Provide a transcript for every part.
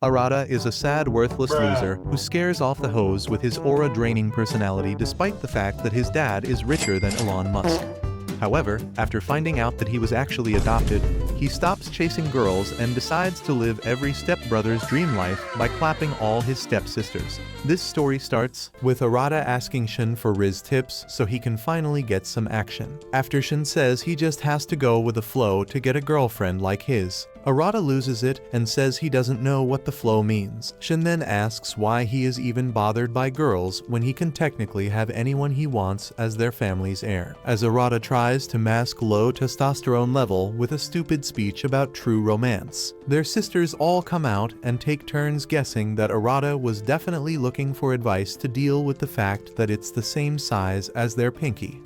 Arata is a sad, worthless loser who scares off the hoes with his aura-draining personality despite the fact that his dad is richer than Elon Musk. However, after finding out that he was actually adopted, he stops chasing girls and decides to live every stepbrother's dream life by clapping all his stepsisters. This story starts with Arata asking Shin for Rizz tips so he can finally get some action. After Shin says he just has to go with the flow to get a girlfriend like his, Arata loses it and says he doesn't know what the flow means. Shin then asks why he is even bothered by girls when he can technically have anyone he wants as their family's heir. As Arata tries to mask low testosterone level with a stupid speech about true romance, their sisters all come out and take turns guessing that Arata was definitely looking for advice to deal with the fact that it's the same size as their pinky.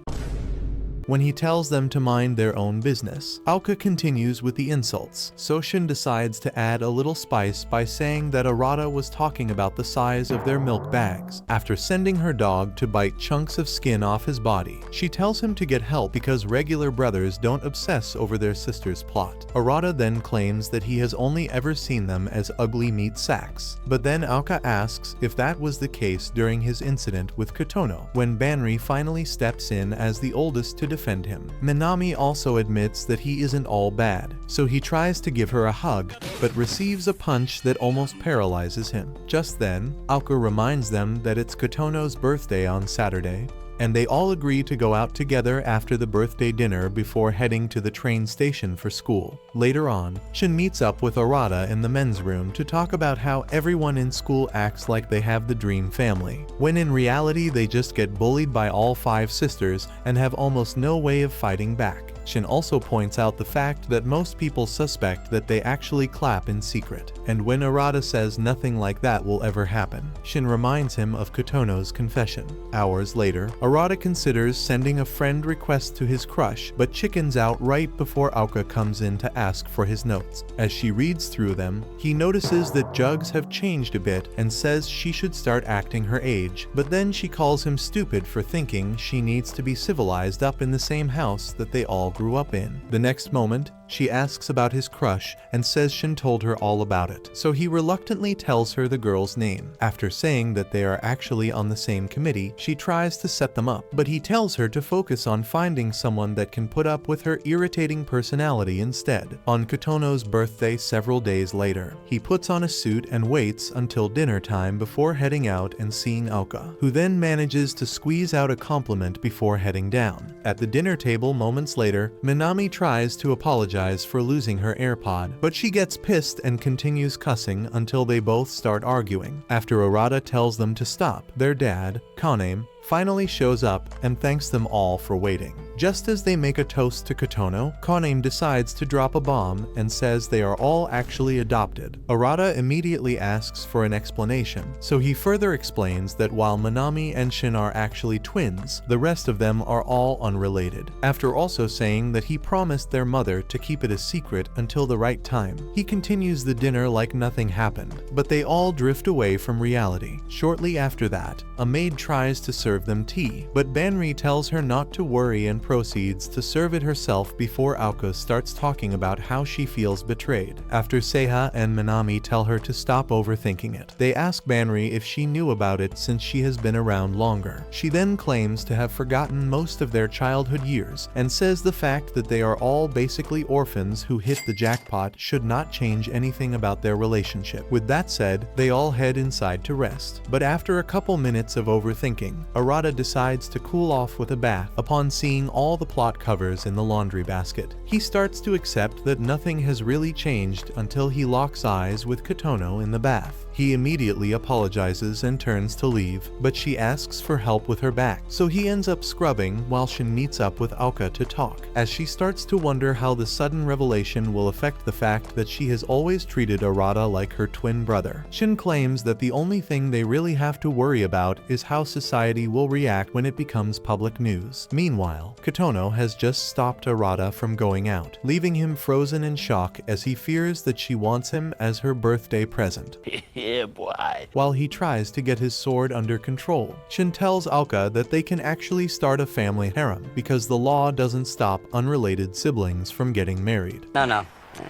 When he tells them to mind their own business, Aoka continues with the insults, so Shin decides to add a little spice by saying that Arata was talking about the size of their milk bags. After sending her dog to bite chunks of skin off his body, she tells him to get help because regular brothers don't obsess over their sister's plot. Arata then claims that he has only ever seen them as ugly meat sacks, but then Aoka asks if that was the case during his incident with Kotono, when Banri finally steps in as the oldest to defend him. Minami also admits that he isn't all bad, so he tries to give her a hug, but receives a punch that almost paralyzes him. Just then, Aoka reminds them that it's Kotono's birthday on Saturday, and they all agree to go out together after the birthday dinner before heading to the train station for school. Later on, Shin meets up with Arata in the men's room to talk about how everyone in school acts like they have the dream family, when in reality they just get bullied by all 5 sisters and have almost no way of fighting back. Shin also points out the fact that most people suspect that they actually clap in secret, and when Arata says nothing like that will ever happen, Shin reminds him of Kotono's confession. Hours later, Arata considers sending a friend request to his crush, but chickens out right before Aoka comes in to ask for his notes. As she reads through them, he notices that jugs have changed a bit and says she should start acting her age, but then she calls him stupid for thinking she needs to be civilized up in the same house that they all grew up in. The next moment, she asks about his crush and says Shin told her all about it, so he reluctantly tells her the girl's name. After saying that they are actually on the same committee, she tries to set them up, but he tells her to focus on finding someone that can put up with her irritating personality instead. On Kotono's birthday several days later, he puts on a suit and waits until dinner time before heading out and seeing Aoka, who then manages to squeeze out a compliment before heading down. At the dinner table moments later, Minami tries to apologize for losing her AirPod, but she gets pissed and continues cussing until they both start arguing. After Arata tells them to stop, their dad, Kaname, finally shows up and thanks them all for waiting. Just as they make a toast to Kotono, Kaname decides to drop a bomb and says they are all actually adopted. Arata immediately asks for an explanation, so he further explains that while Minami and Shin are actually twins, the rest of them are all unrelated, after also saying that he promised their mother to keep it a secret until the right time. He continues the dinner like nothing happened, but they all drift away from reality. Shortly after that, a maid tries to serve them tea, but Banri tells her not to worry and proceeds to serve it herself before Aoka starts talking about how she feels betrayed. After Seiha and Minami tell her to stop overthinking it, they ask Banri if she knew about it since she has been around longer. She then claims to have forgotten most of their childhood years and says the fact that they are all basically orphans who hit the jackpot should not change anything about their relationship. With that said, they all head inside to rest, but after a couple minutes of overthinking, Arata decides to cool off with a bath upon seeing all the plot covers in the laundry basket. He starts to accept that nothing has really changed until he locks eyes with Kotono in the bath. He immediately apologizes and turns to leave, but she asks for help with her back, so he ends up scrubbing while Shin meets up with Aoka to talk, as she starts to wonder how the sudden revelation will affect the fact that she has always treated Arata like her twin brother. Shin claims that the only thing they really have to worry about is how society will react when it becomes public news. Meanwhile, Kotono has just stopped Arata from going out, leaving him frozen in shock as he fears that she wants him as her birthday present. Yeah, boy. While he tries to get his sword under control, Shin tells Aoka that they can actually start a family harem because the law doesn't stop unrelated siblings from getting married. No,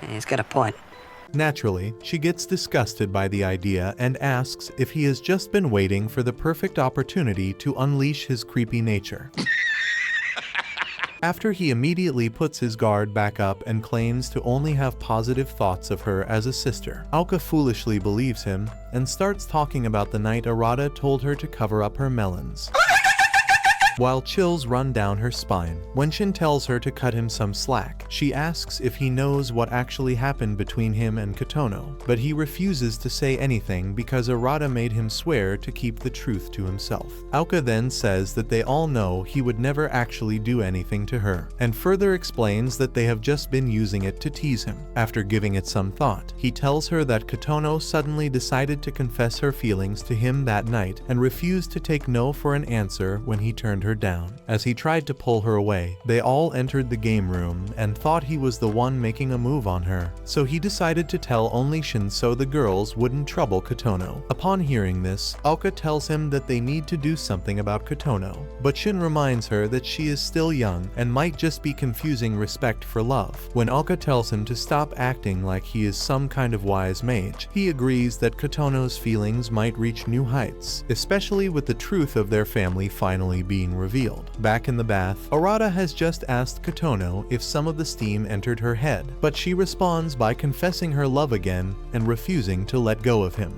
he's got a point. Naturally, she gets disgusted by the idea and asks if he has just been waiting for the perfect opportunity to unleash his creepy nature. After he immediately puts his guard back up and claims to only have positive thoughts of her as a sister, Aoka foolishly believes him and starts talking about the night Arata told her to cover up her melons. While chills run down her spine, when Shin tells her to cut him some slack, she asks if he knows what actually happened between him and Kotono, but he refuses to say anything because Arata made him swear to keep the truth to himself. Aoka then says that they all know he would never actually do anything to her, and further explains that they have just been using it to tease him. After giving it some thought, he tells her that Kotono suddenly decided to confess her feelings to him that night and refused to take no for an answer when he turned her down. As he tried to pull her away, they all entered the game room and thought he was the one making a move on her, so he decided to tell only Shin so the girls wouldn't trouble Kotono. Upon hearing this, Aoka tells him that they need to do something about Kotono, but Shin reminds her that she is still young and might just be confusing respect for love. When Aoka tells him to stop acting like he is some kind of wise mage, he agrees that Kotono's feelings might reach new heights, especially with the truth of their family finally being revealed. Back in the bath, Arata has just asked Kotono if some of the steam entered her head, but she responds by confessing her love again and refusing to let go of him.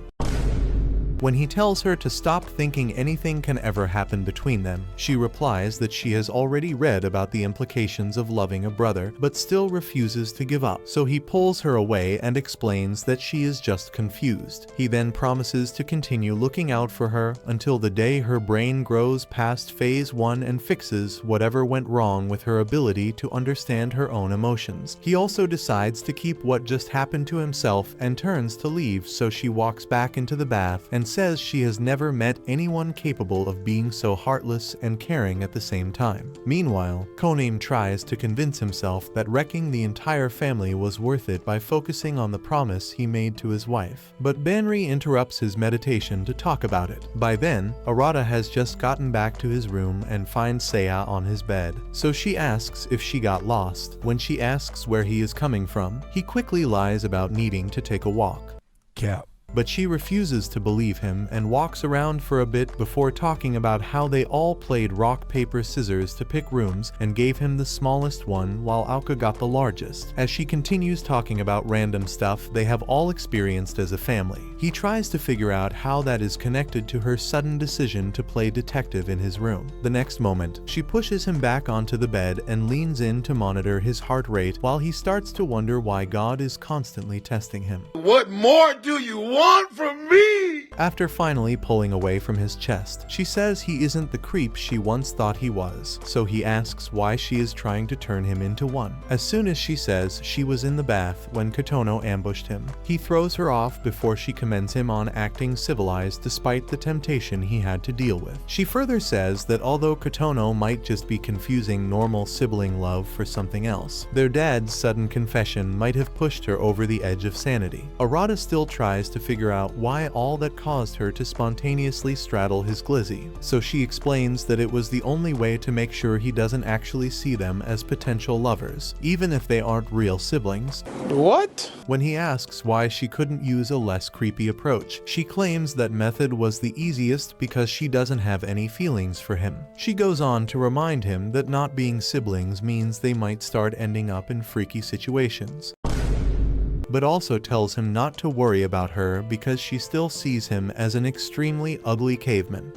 When he tells her to stop thinking anything can ever happen between them, she replies that she has already read about the implications of loving a brother, but still refuses to give up, so he pulls her away and explains that she is just confused. He then promises to continue looking out for her until the day her brain grows past phase 1 and fixes whatever went wrong with her ability to understand her own emotions. He also decides to keep what just happened to himself and turns to leave, so she walks back into the bath and says she has never met anyone capable of being so heartless and caring at the same time. Meanwhile, Konim tries to convince himself that wrecking the entire family was worth it by focusing on the promise he made to his wife. But Banri interrupts his meditation to talk about it. By then, Arata has just gotten back to his room and finds Seiya on his bed, so she asks if she got lost. When she asks where he is coming from, he quickly lies about needing to take a walk. Cap. But she refuses to believe him and walks around for a bit before talking about how they all played rock, paper, scissors to pick rooms and gave him the smallest one while Aoka got the largest. As she continues talking about random stuff they have all experienced as a family, he tries to figure out how that is connected to her sudden decision to play detective in his room. The next moment, she pushes him back onto the bed and leans in to monitor his heart rate while he starts to wonder why God is constantly testing him. What more do you want from me? After finally pulling away from his chest, she says he isn't the creep she once thought he was, so he asks why she is trying to turn him into one. As soon as she says she was in the bath when Kotono ambushed him, he throws her off before she commends him on acting civilized despite the temptation he had to deal with. She further says that although Kotono might just be confusing normal sibling love for something else, their dad's sudden confession might have pushed her over the edge of sanity. Arata still tries to figure out why all that caused her to spontaneously straddle his glizzy, so she explains that it was the only way to make sure he doesn't actually see them as potential lovers, even if they aren't real siblings. What? When he asks why she couldn't use a less creepy approach, she claims that method was the easiest because she doesn't have any feelings for him. She goes on to remind him that not being siblings means they might start ending up in freaky situations, but also tells him not to worry about her because she still sees him as an extremely ugly caveman.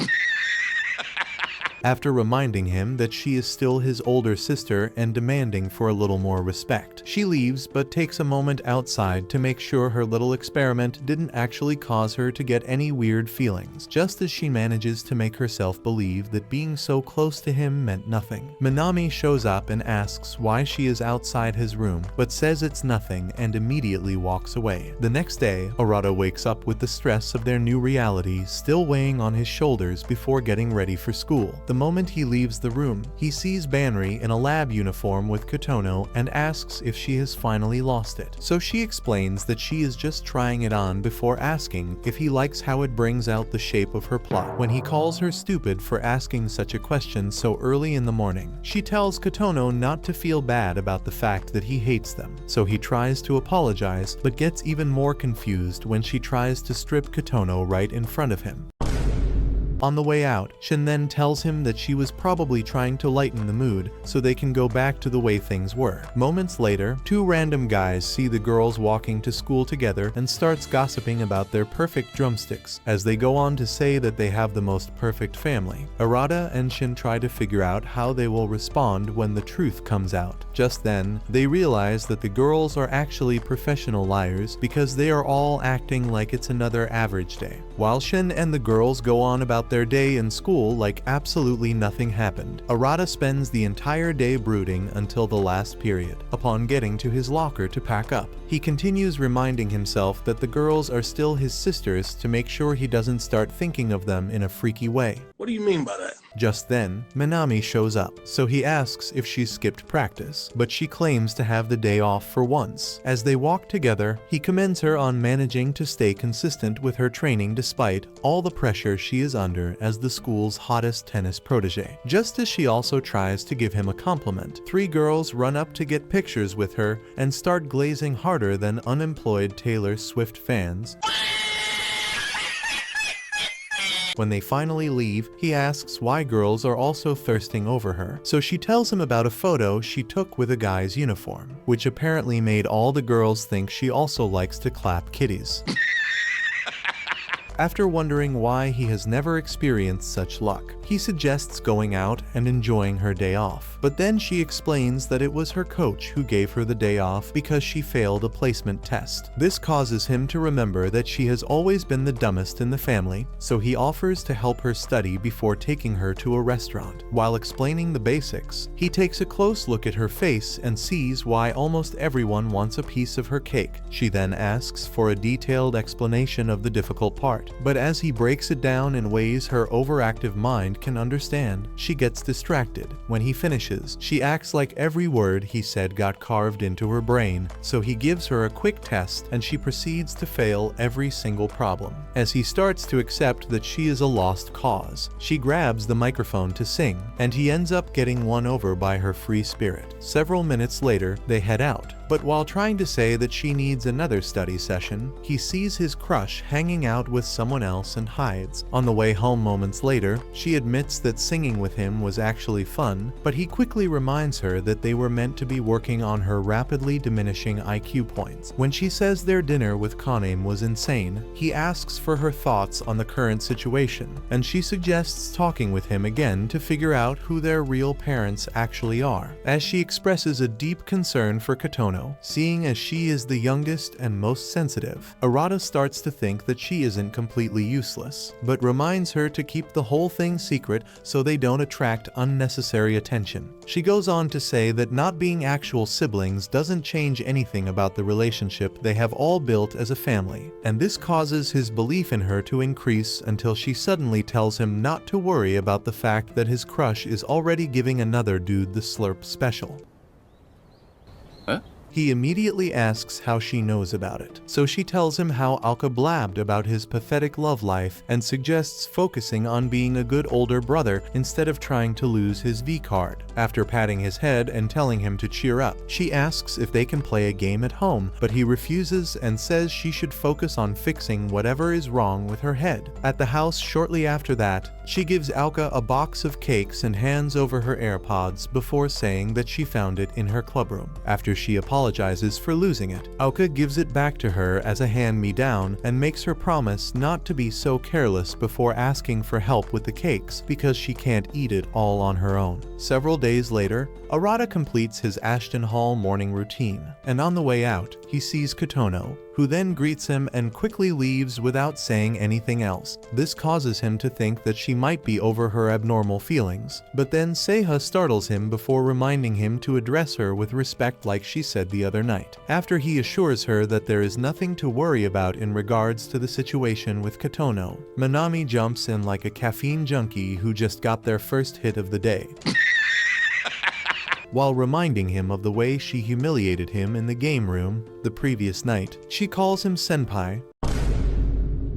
After reminding him that she is still his older sister and demanding for a little more respect, she leaves but takes a moment outside to make sure her little experiment didn't actually cause her to get any weird feelings, just as she manages to make herself believe that being so close to him meant nothing. Minami shows up and asks why she is outside his room, but says it's nothing and immediately walks away. The next day, Arata wakes up with the stress of their new reality still weighing on his shoulders before getting ready for school. The moment he leaves the room, he sees Banri in a lab uniform with Kotono and asks if she has finally lost it. So she explains that she is just trying it on before asking if he likes how it brings out the shape of her plot. When he calls her stupid for asking such a question so early in the morning, she tells Kotono not to feel bad about the fact that he hates them. So he tries to apologize, but gets even more confused when she tries to strip Kotono right in front of him. On the way out, Shin then tells him that she was probably trying to lighten the mood so they can go back to the way things were. Moments later, two random guys see the girls walking to school together and starts gossiping about their perfect drumsticks, as they go on to say that they have the most perfect family. Arata and Shin try to figure out how they will respond when the truth comes out. Just then, they realize that the girls are actually professional liars because they are all acting like it's another average day. While Shin and the girls go on about their day in school like absolutely nothing happened, Arata spends the entire day brooding until the last period. Upon getting to his locker to pack up, he continues reminding himself that the girls are still his sisters to make sure he doesn't start thinking of them in a freaky way. What do you mean by that? Just then, Minami shows up, so he asks if she skipped practice, but she claims to have the day off for once. As they walk together, he commends her on managing to stay consistent with her training despite all the pressure she is under as the school's hottest tennis protege. Just as she also tries to give him a compliment, three girls run up to get pictures with her and start glazing harder than unemployed Taylor Swift fans. When they finally leave, he asks why girls are also thirsting over her, so she tells him about a photo she took with a guy's uniform, which apparently made all the girls think she also likes to clap kitties. After wondering why he has never experienced such luck, he suggests going out and enjoying her day off. But then she explains that it was her coach who gave her the day off because she failed a placement test. This causes him to remember that she has always been the dumbest in the family, so he offers to help her study before taking her to a restaurant. While explaining the basics, he takes a close look at her face and sees why almost everyone wants a piece of her cake. She then asks for a detailed explanation of the difficult part. But as he breaks it down in ways her overactive mind can understand, she gets distracted. When he finishes, she acts like every word he said got carved into her brain, so he gives her a quick test and she proceeds to fail every single problem. As he starts to accept that she is a lost cause, she grabs the microphone to sing, and he ends up getting won over by her free spirit. Several minutes later, they head out. But while trying to say that she needs another study session, he sees his crush hanging out with someone else and hides. On the way home moments later, she admits that singing with him was actually fun, but he quickly reminds her that they were meant to be working on her rapidly diminishing IQ points. When she says their dinner with Kanem was insane, he asks for her thoughts on the current situation, and she suggests talking with him again to figure out who their real parents actually are, as she expresses a deep concern for Kotono. Seeing as she is the youngest and most sensitive, Arata starts to think that she isn't completely useless, but reminds her to keep the whole thing secret so they don't attract unnecessary attention. She goes on to say that not being actual siblings doesn't change anything about the relationship they have all built as a family, and this causes his belief in her to increase until she suddenly tells him not to worry about the fact that his crush is already giving another dude the slurp special. Huh? He immediately asks how she knows about it, so she tells him how Alka blabbed about his pathetic love life and suggests focusing on being a good older brother instead of trying to lose his V card. After patting his head and telling him to cheer up, she asks if they can play a game at home, but he refuses and says she should focus on fixing whatever is wrong with her head. At the house shortly after that, she gives Alka a box of cakes and hands over her AirPods before saying that she found it in her clubroom. After she apologizes for losing it, Alka gives it back to her as a hand-me-down and makes her promise not to be so careless before asking for help with the cakes because she can't eat it all on her own. Several days later, Arata completes his Ashton Hall morning routine, and on the way out, he sees Kotono, who then greets him and quickly leaves without saying anything else. This causes him to think that she might be over her abnormal feelings, but then Seiha startles him before reminding him to address her with respect like she said the other night. After he assures her that there is nothing to worry about in regards to the situation with Kotono, Minami jumps in like a caffeine junkie who just got their first hit of the day. While reminding him of the way she humiliated him in the game room the previous night, she calls him senpai,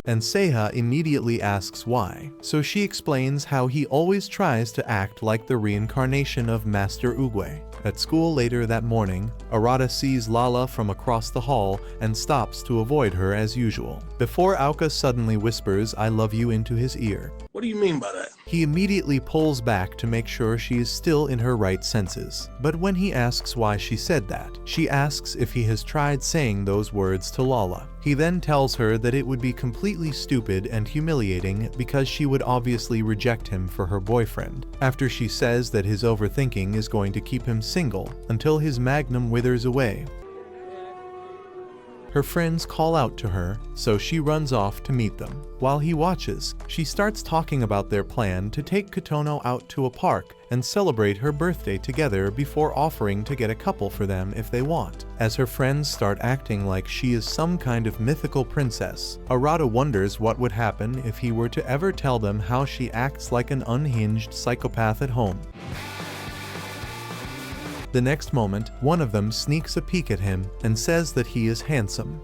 and Seiha immediately asks why, so she explains how he always tries to act like the reincarnation of Master Oogway. At school later that morning, Arata sees Lala from across the hall and stops to avoid her as usual, before Aoka suddenly whispers "I love you" into his ear. What do you mean by that? He immediately pulls back to make sure she is still in her right senses. But when he asks why she said that, she asks if he has tried saying those words to Lala. He then tells her that it would be completely stupid and humiliating because she would obviously reject him for her boyfriend, after she says that his overthinking is going to keep him single until his magnum withers away. Her friends call out to her, so she runs off to meet them. While he watches, she starts talking about their plan to take Kotono out to a park and celebrate her birthday together before offering to get a couple for them if they want. As her friends start acting like she is some kind of mythical princess, Arata wonders what would happen if he were to ever tell them how she acts like an unhinged psychopath at home. The next moment, one of them sneaks a peek at him and says that he is handsome.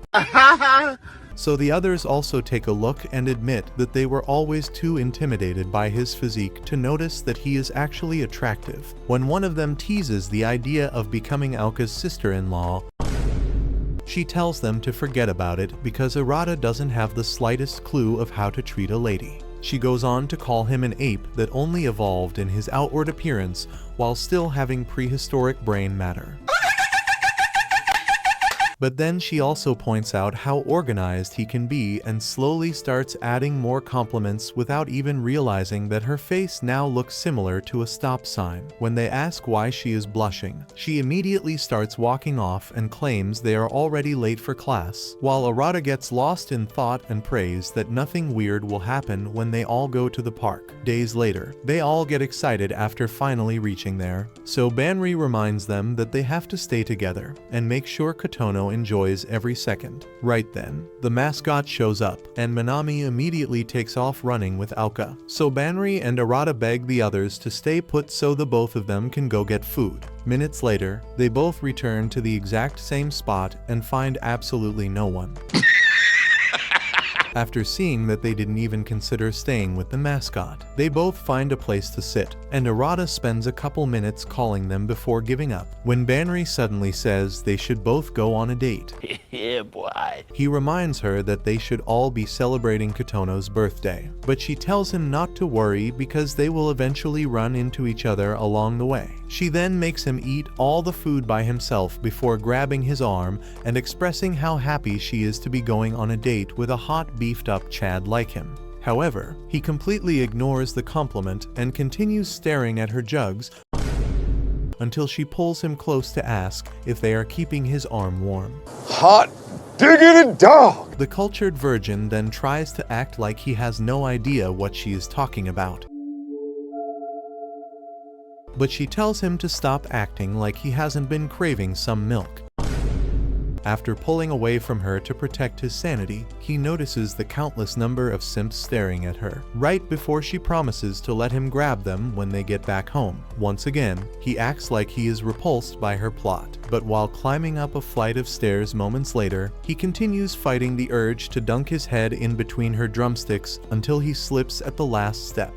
So the others also take a look and admit that they were always too intimidated by his physique to notice that he is actually attractive. When one of them teases the idea of becoming Aoka's sister-in-law, she tells them to forget about it because Arata doesn't have the slightest clue of how to treat a lady. She goes on to call him an ape that only evolved in his outward appearance while still having prehistoric brain matter. But then she also points out how organized he can be and slowly starts adding more compliments without even realizing that her face now looks similar to a stop sign. When they ask why she is blushing, she immediately starts walking off and claims they are already late for class, while Arata gets lost in thought and prays that nothing weird will happen when they all go to the park. Days later, they all get excited after finally reaching there, so Banri reminds them that they have to stay together and make sure Kotono enjoys every second. Right then, the mascot shows up, and Minami immediately takes off running with Aoka. So Banri and Arata beg the others to stay put so the both of them can go get food. Minutes later, they both return to the exact same spot and find absolutely no one. After seeing that they didn't even consider staying with the mascot, they both find a place to sit, and Arata spends a couple minutes calling them before giving up, when Banri suddenly says they should both go on a date. Yeah, boy. He reminds her that they should all be celebrating Kotono's birthday, but she tells him not to worry because they will eventually run into each other along the way. She then makes him eat all the food by himself before grabbing his arm and expressing how happy she is to be going on a date with a hot beefed up Chad like him. However, he completely ignores the compliment and continues staring at her jugs until she pulls him close to ask if they are keeping his arm warm. Hot diggity dog! The cultured virgin then tries to act like he has no idea what she is talking about, but she tells him to stop acting like he hasn't been craving some milk. After pulling away from her to protect his sanity, he notices the countless number of simps staring at her, right before she promises to let him grab them when they get back home. Once again, he acts like he is repulsed by her plot, but while climbing up a flight of stairs moments later, he continues fighting the urge to dunk his head in between her drumsticks until he slips at the last step.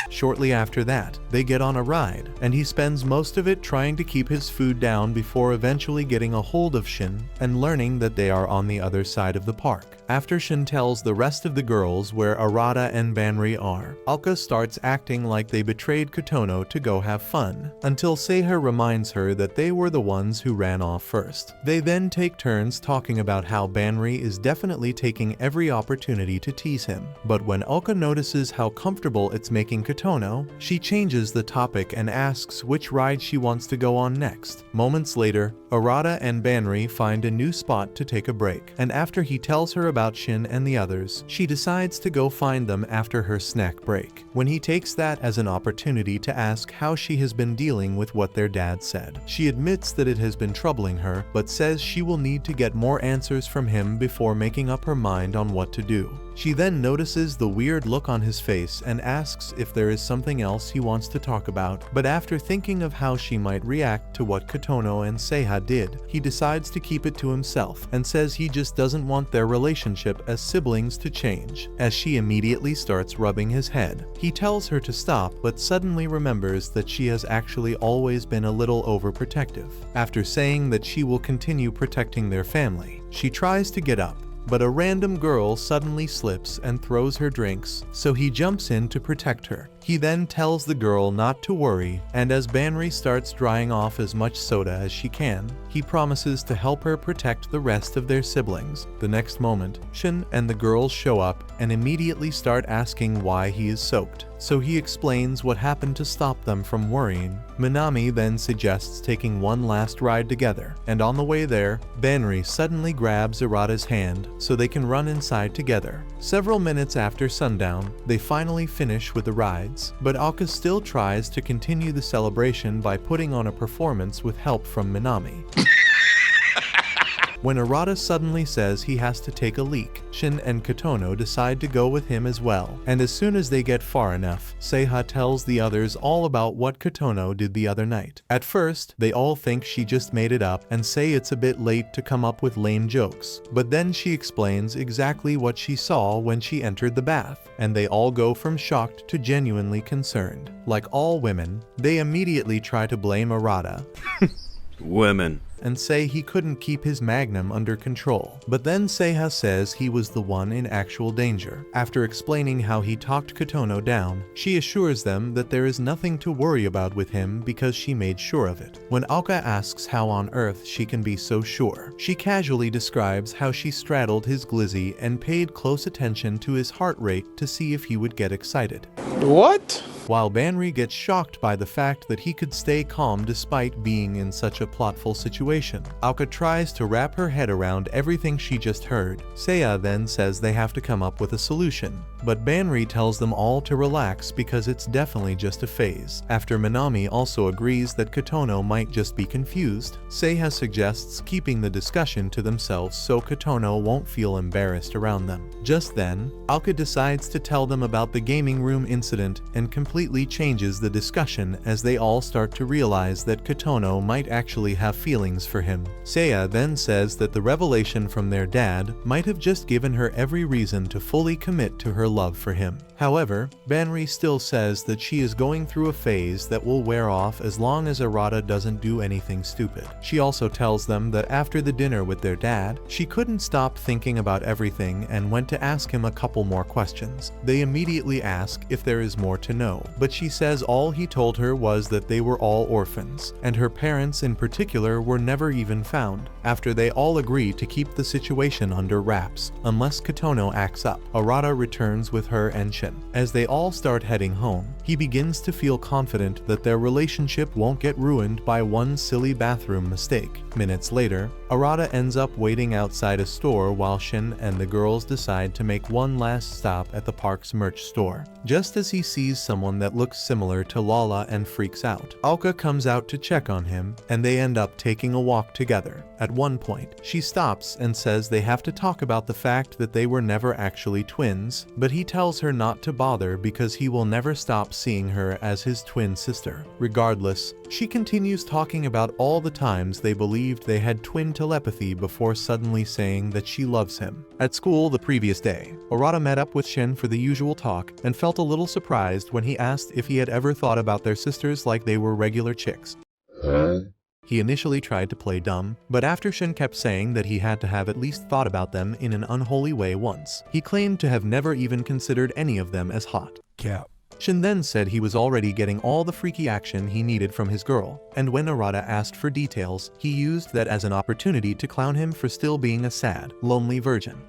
Shortly after that, they get on a ride, and he spends most of it trying to keep his food down before eventually getting a hold of Shin and learning that they are on the other side of the park. After Shin tells the rest of the girls where Arata and Banri are, Aoka starts acting like they betrayed Kotono to go have fun, until Seiha reminds her that they were the ones who ran off first. They then take turns talking about how Banri is definitely taking every opportunity to tease him, but when Aoka notices how comfortable it's making Kotono, she changes the topic and asks which ride she wants to go on next. Moments later, Arata and Banri find a new spot to take a break, and after he tells her about Shin and the others, she decides to go find them after her snack break, when he takes that as an opportunity to ask how she has been dealing with what their dad said. She admits that it has been troubling her, but says she will need to get more answers from him before making up her mind on what to do. She then notices the weird look on his face and asks if there is something else he wants to talk about, but after thinking of how she might react to what Kotono and Seiha did, he decides to keep it to himself and says he just doesn't want their relationship as siblings to change, as she immediately starts rubbing his head. He tells her to stop, but suddenly remembers that she has actually always been a little overprotective. After saying that she will continue protecting their family, she tries to get up, but a random girl suddenly slips and throws her drinks, so he jumps in to protect her. He then tells the girl not to worry, and as Banri starts drying off as much soda as she can, he promises to help her protect the rest of their siblings. The next moment, Shin and the girls show up and immediately start asking why he is soaked, so he explains what happened to stop them from worrying. Minami then suggests taking one last ride together, and on the way there, Banri suddenly grabs Arata's hand so they can run inside together. Several minutes after sundown, they finally finish with the rides, but Aka still tries to continue the celebration by putting on a performance with help from Minami. When Arata suddenly says he has to take a leak, Shin and Kotono decide to go with him as well, and as soon as they get far enough, Seiha tells the others all about what Kotono did the other night. At first, they all think she just made it up and say it's a bit late to come up with lame jokes, but then she explains exactly what she saw when she entered the bath, and they all go from shocked to genuinely concerned. Like all women, they immediately try to blame Arata. Women. And say he couldn't keep his magnum under control. But then Seiha says he was the one in actual danger. After explaining how he talked Kotono down, she assures them that there is nothing to worry about with him because she made sure of it. When Aka asks how on earth she can be so sure, she casually describes how she straddled his glizzy and paid close attention to his heart rate to see if he would get excited. What? While Banri gets shocked by the fact that he could stay calm despite being in such a plotful situation. Aka tries to wrap her head around everything she just heard. Seiya then says they have to come up with a solution, but Banri tells them all to relax because it's definitely just a phase. After Minami also agrees that Kotono might just be confused, Seiya suggests keeping the discussion to themselves so Kotono won't feel embarrassed around them. Just then, Aka decides to tell them about the gaming room incident and completely changes the discussion as they all start to realize that Kotono might actually have feelings for him. Seiya then says that the revelation from their dad might have just given her every reason to fully commit to her love for him. However, Banri still says that she is going through a phase that will wear off as long as Arata doesn't do anything stupid. She also tells them that after the dinner with their dad, she couldn't stop thinking about everything and went to ask him a couple more questions. They immediately ask if there is more to know, but she says all he told her was that they were all orphans, and her parents in particular were never even found. After they all agree to keep the situation under wraps, unless Kotono acts up, Arata returns with her and Shin. As they all start heading home, he begins to feel confident that their relationship won't get ruined by one silly bathroom mistake. Minutes later, Arata ends up waiting outside a store while Shin and the girls decide to make one last stop at the park's merch store. Just as he sees someone that looks similar to Lala and freaks out, Alka comes out to check on him, and they end up taking a walk together. At one point, she stops and says they have to talk about the fact that they were never actually twins, but he tells her not to bother because he will never stop seeing her as his twin sister. Regardless, she continues talking about all the times they believed they had twin telepathy before suddenly saying that she loves him. At school the previous day, Arata met up with Shin for the usual talk and felt a little surprised when he asked if he had ever thought about their sisters like they were regular chicks. He initially tried to play dumb, but after Shin kept saying that he had to have at least thought about them in an unholy way once, he claimed to have never even considered any of them as hot. Cap. Shin then said he was already getting all the freaky action he needed from his girl, and when Arata asked for details, he used that as an opportunity to clown him for still being a sad, lonely virgin.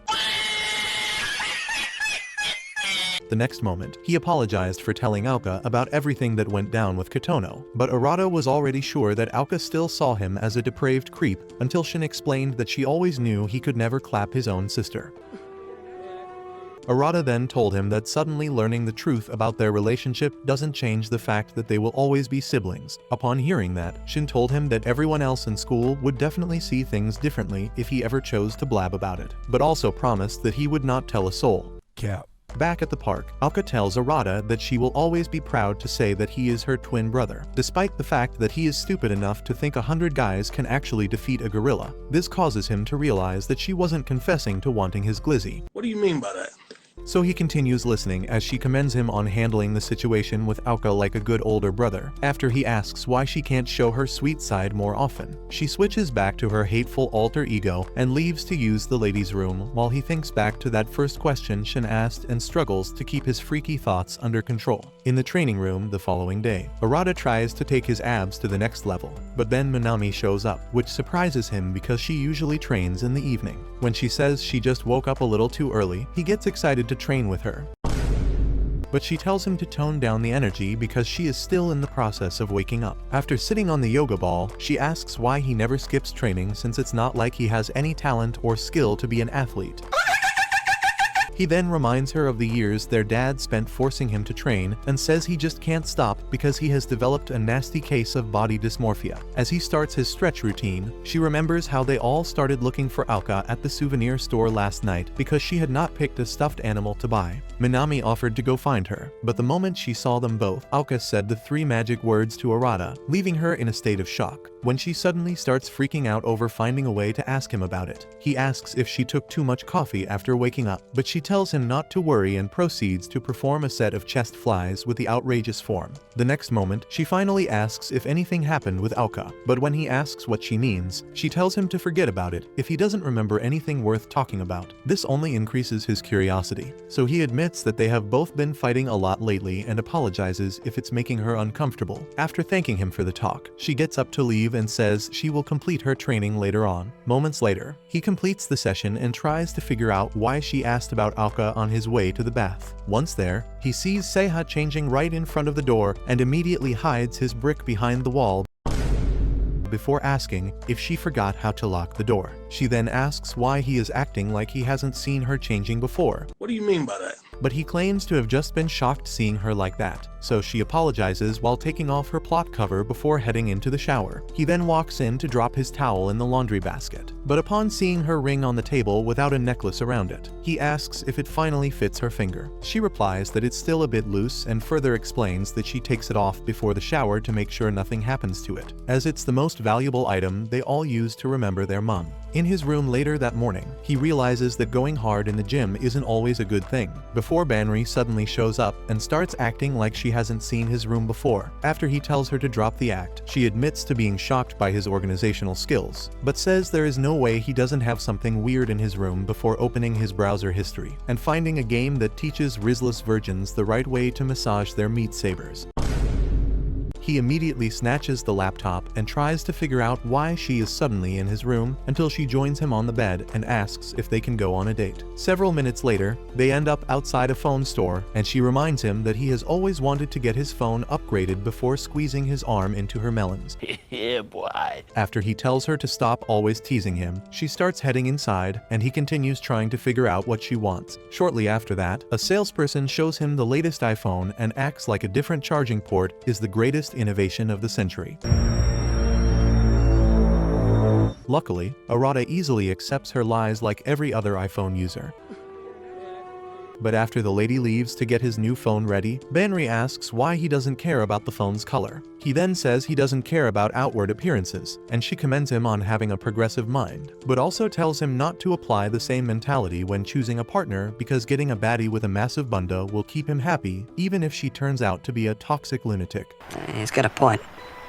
The next moment, he apologized for telling Aoka about everything that went down with Kotono, but Arata was already sure that Aoka still saw him as a depraved creep until Shin explained that she always knew he could never clap his own sister. Arata then told him that suddenly learning the truth about their relationship doesn't change the fact that they will always be siblings. Upon hearing that, Shin told him that everyone else in school would definitely see things differently if he ever chose to blab about it, but also promised that he would not tell a soul. Cap. Back at the park, Aoka tells Arata that she will always be proud to say that he is her twin brother, despite the fact that he is stupid enough to think 100 guys can actually defeat a gorilla. This causes him to realize that she wasn't confessing to wanting his glizzy. What do you mean by that? So he continues listening as she commends him on handling the situation with Aoka like a good older brother. After he asks why she can't show her sweet side more often, she switches back to her hateful alter ego and leaves to use the ladies' room while he thinks back to that first question Shin asked and struggles to keep his freaky thoughts under control. In the training room the following day, Arata tries to take his abs to the next level, but then Minami shows up, which surprises him because she usually trains in the evening. When she says she just woke up a little too early, he gets excited to train with her. But she tells him to tone down the energy because she is still in the process of waking up. After sitting on the yoga ball, she asks why he never skips training since it's not like he has any talent or skill to be an athlete. He then reminds her of the years their dad spent forcing him to train and says he just can't stop because he has developed a nasty case of body dysmorphia. As he starts his stretch routine, she remembers how they all started looking for Aoka at the souvenir store last night because she had not picked a stuffed animal to buy. Minami offered to go find her, but the moment she saw them both, Aoka said the 3 magic words to Arata, leaving her in a state of shock. When she suddenly starts freaking out over finding a way to ask him about it, he asks if she took too much coffee after waking up, but she tells him not to worry and proceeds to perform a set of chest flies with the outrageous form. The next moment, she finally asks if anything happened with Aoka, but when he asks what she means, she tells him to forget about it if he doesn't remember anything worth talking about. This only increases his curiosity, so he admits that they have both been fighting a lot lately and apologizes if it's making her uncomfortable. After thanking him for the talk, she gets up to leave and says she will complete her training later on. Moments later, he completes the session and tries to figure out why she asked about Aoka on his way to the bath. Once there, he sees Seiha changing right in front of the door and immediately hides his brick behind the wall before asking if she forgot how to lock the door. She then asks why he is acting like he hasn't seen her changing before. What do you mean by that? But he claims to have just been shocked seeing her like that, so she apologizes while taking off her plot cover before heading into the shower. He then walks in to drop his towel in the laundry basket, but upon seeing her ring on the table without a necklace around it, he asks if it finally fits her finger. She replies that it's still a bit loose and further explains that she takes it off before the shower to make sure nothing happens to it, as it's the most valuable item they all use to remember their mom. In his room later that morning, he realizes that going hard in the gym isn't always a good thing, before Banri suddenly shows up and starts acting like she hasn't seen his room before. After he tells her to drop the act, she admits to being shocked by his organizational skills, but says there is no way he doesn't have something weird in his room before opening his browser history and finding a game that teaches Rizzless virgins the right way to massage their meat sabers. He immediately snatches the laptop and tries to figure out why she is suddenly in his room until she joins him on the bed and asks if they can go on a date. Several minutes later, they end up outside a phone store and she reminds him that he has always wanted to get his phone upgraded before squeezing his arm into her melons. Yeah, boy. After he tells her to stop always teasing him, she starts heading inside and he continues trying to figure out what she wants. Shortly after that, a salesperson shows him the latest iPhone and acts like a different charging port is the greatest innovation of the century. Luckily, Arata easily accepts her lies like every other iPhone user. But after the lady leaves to get his new phone ready, Banri asks why he doesn't care about the phone's color. He then says he doesn't care about outward appearances, and she commends him on having a progressive mind, but also tells him not to apply the same mentality when choosing a partner because getting a baddie with a massive bunda will keep him happy even if she turns out to be a toxic lunatic. He's got a point.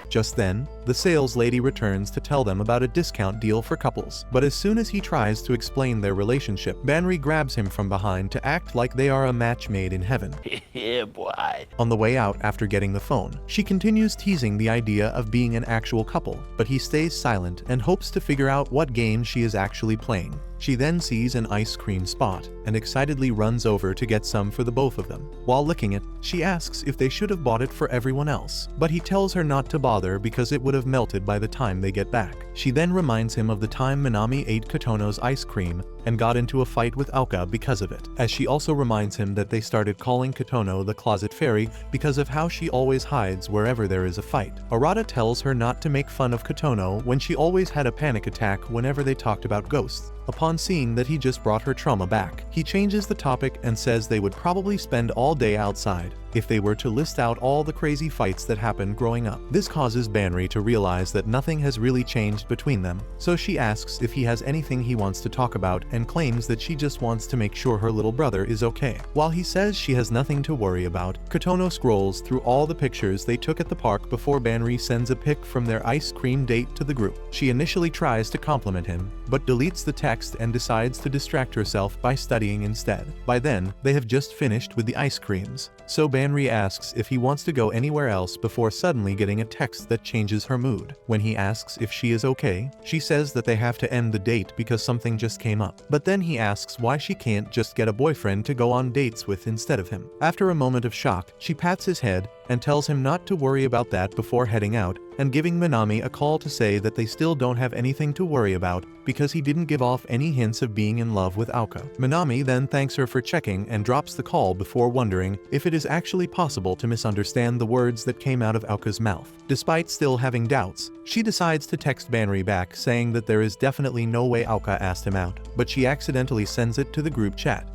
Just then, the sales lady returns to tell them about a discount deal for couples, but as soon as he tries to explain their relationship, Banri grabs him from behind to act like they are a match made in heaven. Yeah, boy. On the way out after getting the phone, she continues teasing the idea of being an actual couple, but he stays silent and hopes to figure out what game she is actually playing. She then sees an ice cream spot and excitedly runs over to get some for the both of them. While licking it, she asks if they should have bought it for everyone else, but he tells her not to bother because it would have melted by the time they get back. She then reminds him of the time Minami ate Kotono's ice cream and got into a fight with Aoka because of it, as she also reminds him that they started calling Kotono the closet fairy because of how she always hides wherever there is a fight. Arata tells her not to make fun of Kotono when she always had a panic attack whenever they talked about ghosts. Upon seeing that he just brought her trauma back, he changes the topic and says they would probably spend all day outside if they were to list out all the crazy fights that happened growing up. This causes Banri to realize that nothing has really changed between them, so she asks if he has anything he wants to talk about and claims that she just wants to make sure her little brother is okay. While he says she has nothing to worry about, Kotono scrolls through all the pictures they took at the park before Banri sends a pic from their ice cream date to the group. She initially tries to compliment him, but deletes the text and decides to distract herself by studying instead. By then, they have just finished with the ice creams, so Banri asks if he wants to go anywhere else before suddenly getting a text that changes her mood. When he asks if she is okay, she says that they have to end the date because something just came up. But then he asks why she can't just get a boyfriend to go on dates with instead of him. After a moment of shock, she pats his head and tells him not to worry about that before heading out and giving Minami a call to say that they still don't have anything to worry about because he didn't give off any hints of being in love with Aoka. Minami then thanks her for checking and drops the call before wondering if it is actually possible to misunderstand the words that came out of Aoka's mouth. Despite still having doubts, she decides to text Banri back saying that there is definitely no way Aoka asked him out, but she accidentally sends it to the group chat.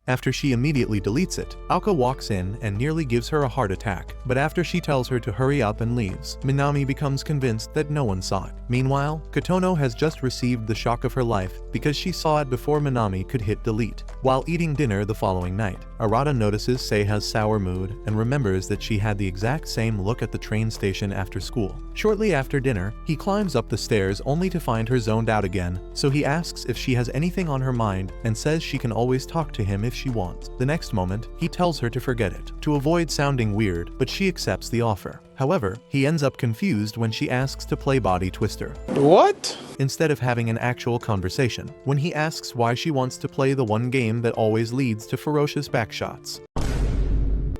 After she immediately deletes it, Aoka walks in and nearly gives her a heart attack, but after she tells her to hurry up and leaves, Minami becomes convinced that no one saw it. Meanwhile, Kotono has just received the shock of her life because she saw it before Minami could hit delete. While eating dinner the following night, Arata notices Seiha's sour mood and remembers that she had the exact same look at the train station after school. Shortly after dinner, he climbs up the stairs only to find her zoned out again, so he asks if she has anything on her mind and says she can always talk to him if she wants. The next moment, he tells her to forget it, to avoid sounding weird, but she accepts the offer. However, he ends up confused when she asks to play Body Twister. What? Instead of having an actual conversation, when he asks why she wants to play the one game that always leads to ferocious backshots.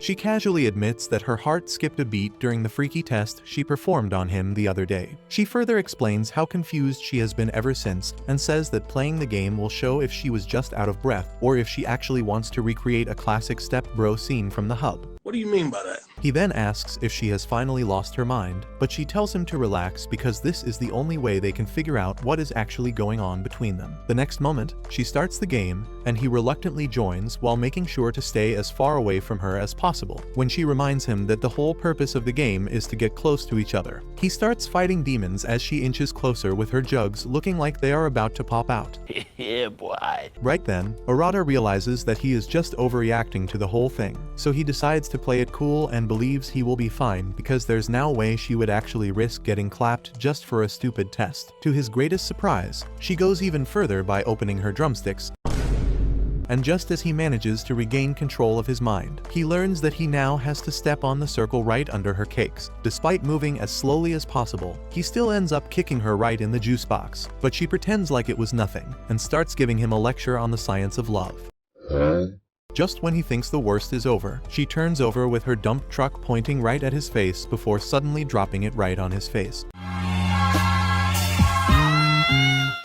She casually admits that her heart skipped a beat during the freaky test she performed on him the other day. She further explains how confused she has been ever since and says that playing the game will show if she was just out of breath or if she actually wants to recreate a classic step bro scene from the hub. What do you mean by that? He then asks if she has finally lost her mind, but she tells him to relax because this is the only way they can figure out what is actually going on between them. The next moment, she starts the game, and he reluctantly joins while making sure to stay as far away from her as possible, when she reminds him that the whole purpose of the game is to get close to each other. He starts fighting demons as she inches closer with her jugs looking like they are about to pop out. Yeah, boy. Right then, Arata realizes that he is just overreacting to the whole thing, so he decides to play it cool and believes he will be fine because there's no way she would actually risk getting clapped just for a stupid test. To his greatest surprise, she goes even further by opening her drumsticks. And just as he manages to regain control of his mind, he learns that he now has to step on the circle right under her cakes. Despite moving as slowly as possible, he still ends up kicking her right in the juice box, but she pretends like it was nothing and starts giving him a lecture on the science of love. Just when he thinks the worst is over, she turns over with her dump truck pointing right at his face before suddenly dropping it right on his face.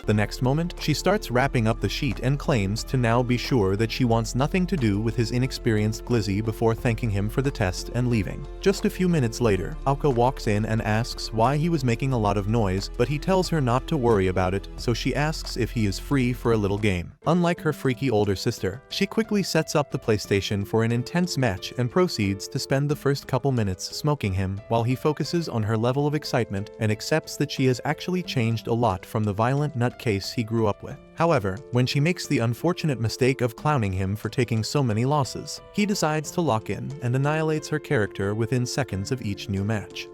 The next moment, she starts wrapping up the sheet and claims to now be sure that she wants nothing to do with his inexperienced glizzy before thanking him for the test and leaving. Just a few minutes later, Aoka walks in and asks why he was making a lot of noise, but he tells her not to worry about it, so she asks if he is free for a little game. Unlike her freaky older sister, she quickly sets up the PlayStation for an intense match and proceeds to spend the first couple minutes smoking him while he focuses on her level of excitement and accepts that she has actually changed a lot from the violent nutcase he grew up with. However, when she makes the unfortunate mistake of clowning him for taking so many losses, he decides to lock in and annihilates her character within seconds of each new match.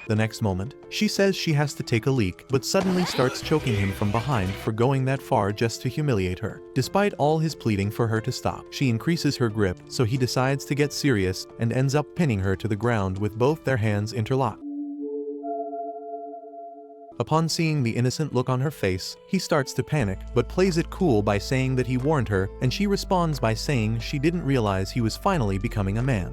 The next moment, she says she has to take a leak, but suddenly starts choking him from behind for going that far just to humiliate her. Despite all his pleading for her to stop, she increases her grip, so he decides to get serious and ends up pinning her to the ground with both their hands interlocked. Upon seeing the innocent look on her face, he starts to panic, but plays it cool by saying that he warned her, and she responds by saying she didn't realize he was finally becoming a man.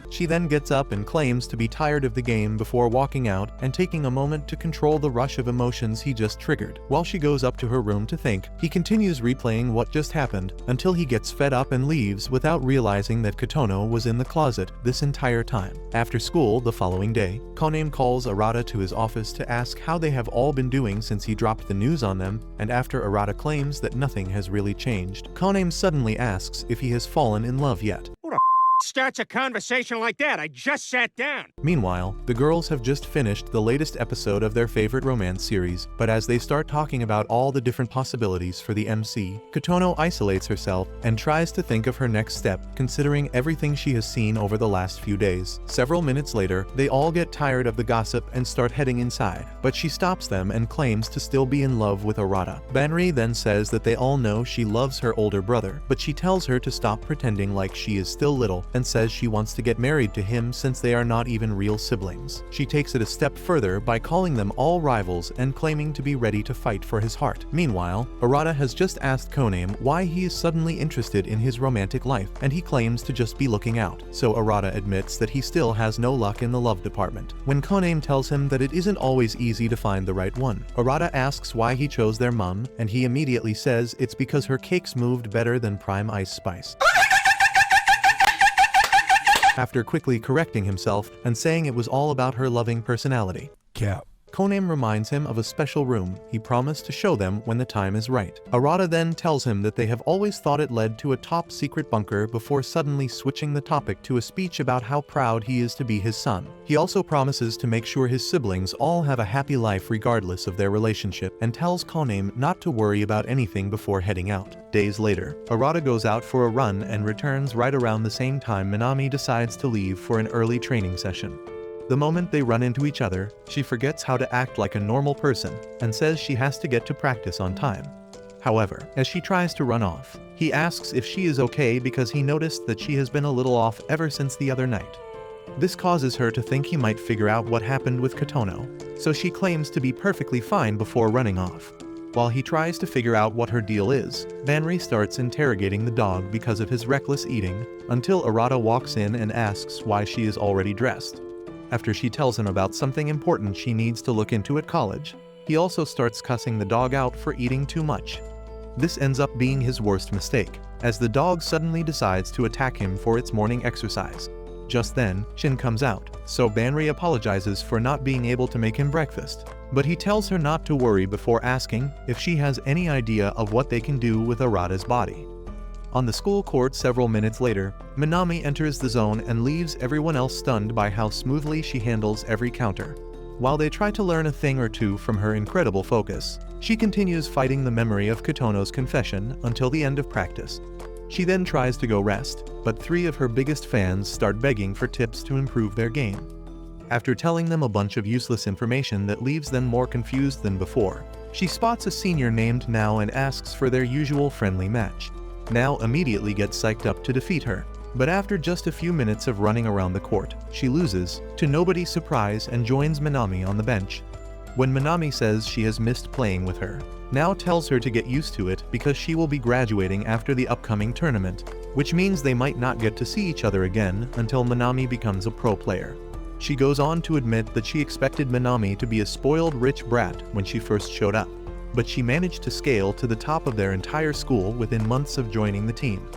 She then gets up and claims to be tired of the game before walking out and taking a moment to control the rush of emotions he just triggered. While she goes up to her room to think, he continues replaying what just happened until he gets fed up and leaves without realizing that Kotono was in the closet this entire time. After school the following day, Koname calls Arata to his office to ask how they have all been doing since he dropped the news on them, and after Arata claims that nothing has really changed, Koname suddenly asks if he has fallen in love yet. Starts a conversation like that? I just sat down. Meanwhile, the girls have just finished the latest episode of their favorite romance series, but as they start talking about all the different possibilities for the MC, Kotono isolates herself and tries to think of her next step, considering everything she has seen over the last few days. Several minutes later, they all get tired of the gossip and start heading inside, but she stops them and claims to still be in love with Arata. Banri then says that they all know she loves her older brother, but she tells her to stop pretending like she is still little and says she wants to get married to him since they are not even real siblings. She takes it a step further by calling them all rivals and claiming to be ready to fight for his heart. Meanwhile, Arata has just asked Koname why he is suddenly interested in his romantic life, and he claims to just be looking out, so Arata admits that he still has no luck in the love department. When Koname tells him that it isn't always easy to find the right one, Arata asks why he chose their mum, and he immediately says it's because her cakes moved better than prime ice spice. After quickly correcting himself and saying it was all about her loving personality. Cap. Koname reminds him of a special room he promised to show them when the time is right. Arata then tells him that they have always thought it led to a top-secret bunker before suddenly switching the topic to a speech about how proud he is to be his son. He also promises to make sure his siblings all have a happy life regardless of their relationship, and tells Koname not to worry about anything before heading out. Days later, Arata goes out for a run and returns right around the same time Minami decides to leave for an early training session. The moment they run into each other, she forgets how to act like a normal person and says she has to get to practice on time. However, as she tries to run off, he asks if she is okay because he noticed that she has been a little off ever since the other night. This causes her to think he might figure out what happened with Kotono, so she claims to be perfectly fine before running off. While he tries to figure out what her deal is, Banri starts interrogating the dog because of his reckless eating, until Arata walks in and asks why she is already dressed. After she tells him about something important she needs to look into at college, he also starts cussing the dog out for eating too much. This ends up being his worst mistake, as the dog suddenly decides to attack him for its morning exercise. Just then, Shin comes out, so Banri apologizes for not being able to make him breakfast, but he tells her not to worry before asking if she has any idea of what they can do with Arata's body. On the school court several minutes later, Minami enters the zone and leaves everyone else stunned by how smoothly she handles every counter. While they try to learn a thing or two from her incredible focus, she continues fighting the memory of Kotono's confession until the end of practice. She then tries to go rest, but 3 of her biggest fans start begging for tips to improve their game. After telling them a bunch of useless information that leaves them more confused than before, she spots a senior named Now and asks for their usual friendly match. Now immediately gets psyched up to defeat her, but after just a few minutes of running around the court, she loses, to nobody's surprise, and joins Minami on the bench. When Minami says she has missed playing with her, Now tells her to get used to it because she will be graduating after the upcoming tournament, which means they might not get to see each other again until Minami becomes a pro player. She goes on to admit that she expected Minami to be a spoiled rich brat when she first showed up, but she managed to scale to the top of their entire school within months of joining the team.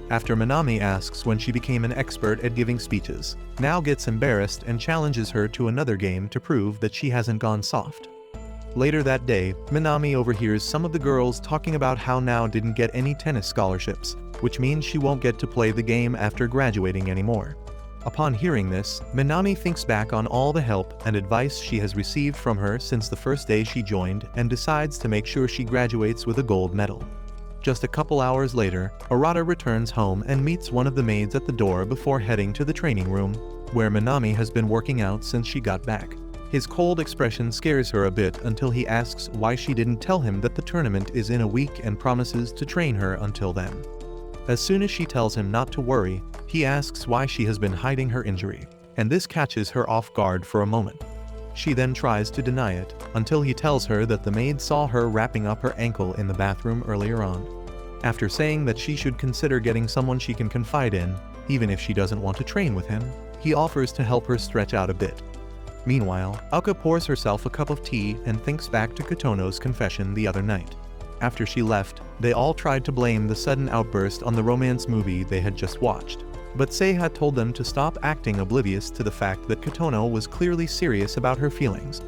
After Minami asks when she became an expert at giving speeches, Now gets embarrassed and challenges her to another game to prove that she hasn't gone soft. Later that day, Minami overhears some of the girls talking about how Now didn't get any tennis scholarships, which means she won't get to play the game after graduating anymore. Upon hearing this, Minami thinks back on all the help and advice she has received from her since the first day she joined and decides to make sure she graduates with a gold medal. Just a couple hours later, Arata returns home and meets one of the maids at the door before heading to the training room, where Minami has been working out since she got back. His cold expression scares her a bit until he asks why she didn't tell him that the tournament is in a week and promises to train her until then. As soon as she tells him not to worry, he asks why she has been hiding her injury, and this catches her off guard for a moment. She then tries to deny it, until he tells her that the maid saw her wrapping up her ankle in the bathroom earlier on. After saying that she should consider getting someone she can confide in, even if she doesn't want to train with him, he offers to help her stretch out a bit. Meanwhile, Auka pours herself a cup of tea and thinks back to Kotono's confession the other night. After she left, they all tried to blame the sudden outburst on the romance movie they had just watched. But Seiha told them to stop acting oblivious to the fact that Kotono was clearly serious about her feelings.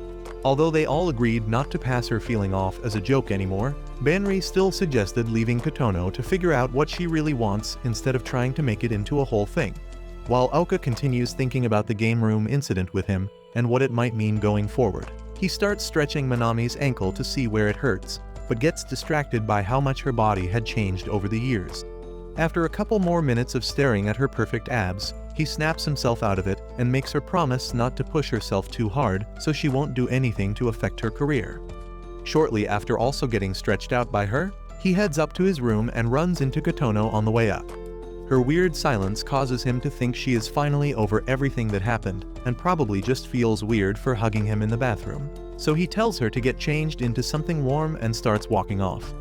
Although they all agreed not to pass her feeling off as a joke anymore, Banri still suggested leaving Kotono to figure out what she really wants instead of trying to make it into a whole thing. While Auka continues thinking about the game room incident with him and what it might mean going forward, he starts stretching Minami's ankle to see where it hurts, but gets distracted by how much her body had changed over the years. After a couple more minutes of staring at her perfect abs, he snaps himself out of it and makes her promise not to push herself too hard so she won't do anything to affect her career. Shortly after also getting stretched out by her, he heads up to his room and runs into Kotono on the way up. Her weird silence causes him to think she is finally over everything that happened and probably just feels weird for hugging him in the bathroom. So he tells her to get changed into something warm and starts walking off.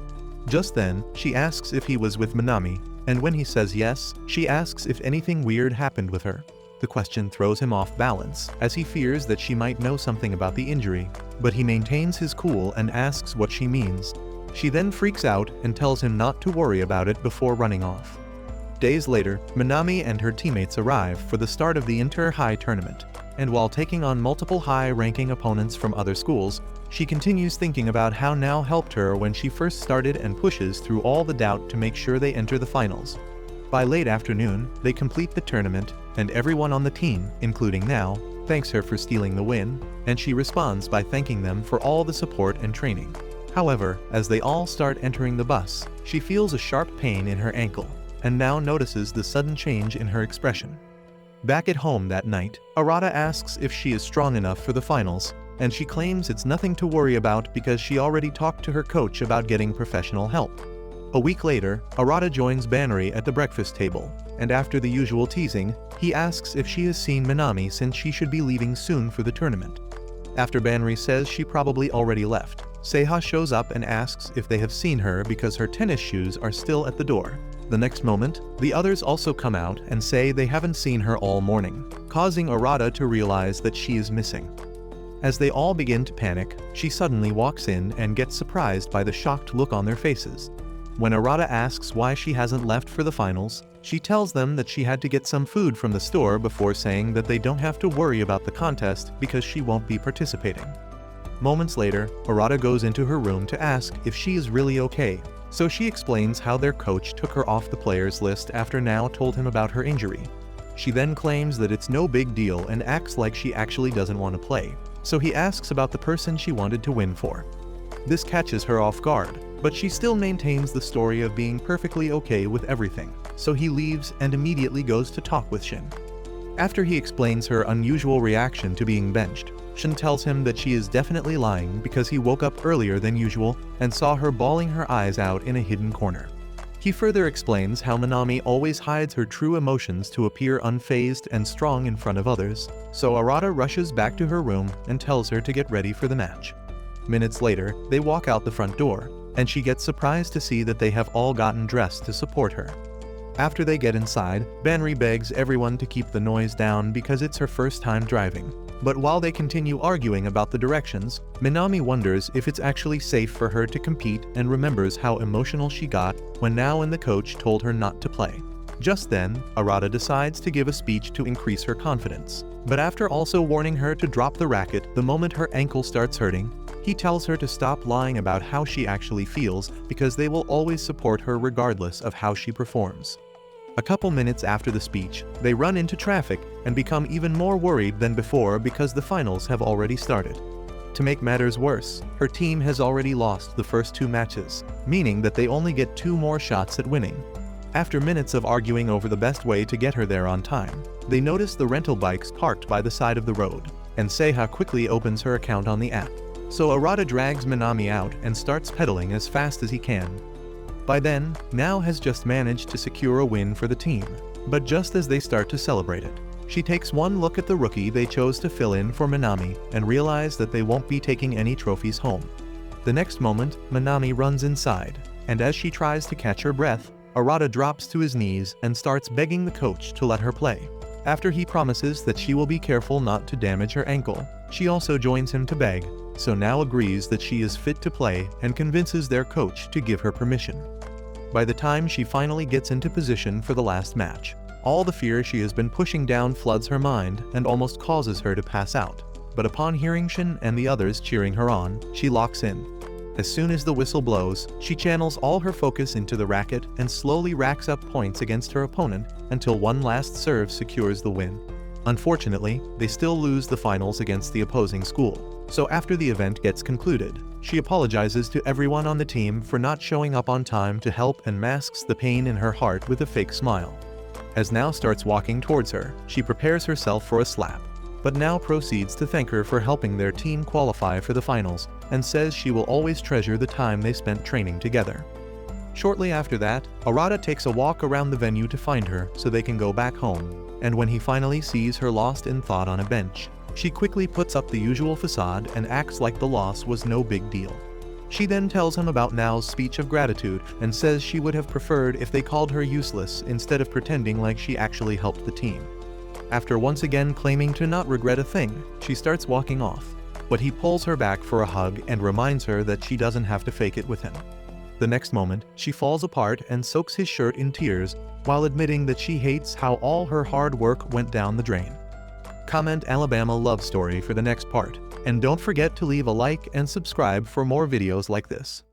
Just then, she asks if he was with Minami, and when he says yes, she asks if anything weird happened with her. The question throws him off balance, as he fears that she might know something about the injury, but he maintains his cool and asks what she means. She then freaks out and tells him not to worry about it before running off. Days later, Minami and her teammates arrive for the start of the inter-high tournament, and while taking on multiple high-ranking opponents from other schools, she continues thinking about how Now helped her when she first started and pushes through all the doubt to make sure they enter the finals. By late afternoon, they complete the tournament, and everyone on the team, including Now, thanks her for stealing the win, and she responds by thanking them for all the support and training. However, as they all start entering the bus, she feels a sharp pain in her ankle, and Now notices the sudden change in her expression. Back at home that night, Arata asks if she is strong enough for the finals, and she claims it's nothing to worry about because she already talked to her coach about getting professional help. A week later, Arata joins Banri at the breakfast table, and after the usual teasing, he asks if she has seen Minami since she should be leaving soon for the tournament. After Banri says she probably already left, Seiha shows up and asks if they have seen her because her tennis shoes are still at the door. The next moment, the others also come out and say they haven't seen her all morning, causing Arata to realize that she is missing. As they all begin to panic, she suddenly walks in and gets surprised by the shocked look on their faces. When Arata asks why she hasn't left for the finals, she tells them that she had to get some food from the store before saying that they don't have to worry about the contest because she won't be participating. Moments later, Arata goes into her room to ask if she is really okay, so she explains how their coach took her off the players list after Now told him about her injury. She then claims that it's no big deal and acts like she actually doesn't want to play, so he asks about the person she wanted to win for. This catches her off guard, but she still maintains the story of being perfectly okay with everything, so he leaves and immediately goes to talk with Shin. After he explains her unusual reaction to being benched, Shin tells him that she is definitely lying because he woke up earlier than usual and saw her bawling her eyes out in a hidden corner. He further explains how Minami always hides her true emotions to appear unfazed and strong in front of others, so Arata rushes back to her room and tells her to get ready for the match. Minutes later, they walk out the front door, and she gets surprised to see that they have all gotten dressed to support her. After they get inside, Banri begs everyone to keep the noise down because it's her first time driving. But while they continue arguing about the directions, Minami wonders if it's actually safe for her to compete and remembers how emotional she got when Now and the coach told her not to play. Just then, Arata decides to give a speech to increase her confidence. But after also warning her to drop the racket the moment her ankle starts hurting, he tells her to stop lying about how she actually feels because they will always support her regardless of how she performs. A couple minutes after the speech, they run into traffic and become even more worried than before because the finals have already started. To make matters worse, her team has already lost the first 2 matches, meaning that they only get 2 more shots at winning. After minutes of arguing over the best way to get her there on time, they notice the rental bikes parked by the side of the road, and Seiha quickly opens her account on the app. So Arata drags Minami out and starts pedaling as fast as he can. By then, Now has just managed to secure a win for the team, but just as they start to celebrate it, She takes one look at the rookie they chose to fill in for Minami and realize that they won't be taking any trophies home. The next moment, Minami runs inside, and as she tries to catch her breath, Arata drops to his knees and starts begging the coach to let her play. After he promises that she will be careful not to damage her ankle, she also joins him to beg, so now agrees that she is fit to play and convinces their coach to give her permission. By the time she finally gets into position for the last match, all the fear she has been pushing down floods her mind and almost causes her to pass out. But upon hearing Shin and the others cheering her on, she locks in. As soon as the whistle blows, she channels all her focus into the racket and slowly racks up points against her opponent until one last serve secures the win. Unfortunately, they still lose the finals against the opposing school, so after the event gets concluded, she apologizes to everyone on the team for not showing up on time to help and masks the pain in her heart with a fake smile. As Now starts walking towards her, she prepares herself for a slap, but Now proceeds to thank her for helping their team qualify for the finals and says she will always treasure the time they spent training together. Shortly after that, Arata takes a walk around the venue to find her so they can go back home, and when he finally sees her lost in thought on a bench, she quickly puts up the usual facade and acts like the loss was no big deal. She then tells him about Nao's speech of gratitude and says she would have preferred if they called her useless instead of pretending like she actually helped the team. After once again claiming to not regret a thing, she starts walking off, but he pulls her back for a hug and reminds her that she doesn't have to fake it with him. The next moment, she falls apart and soaks his shirt in tears while admitting that she hates how all her hard work went down the drain. Comment Alabama love story for the next part, and don't forget to leave a like and subscribe for more videos like this.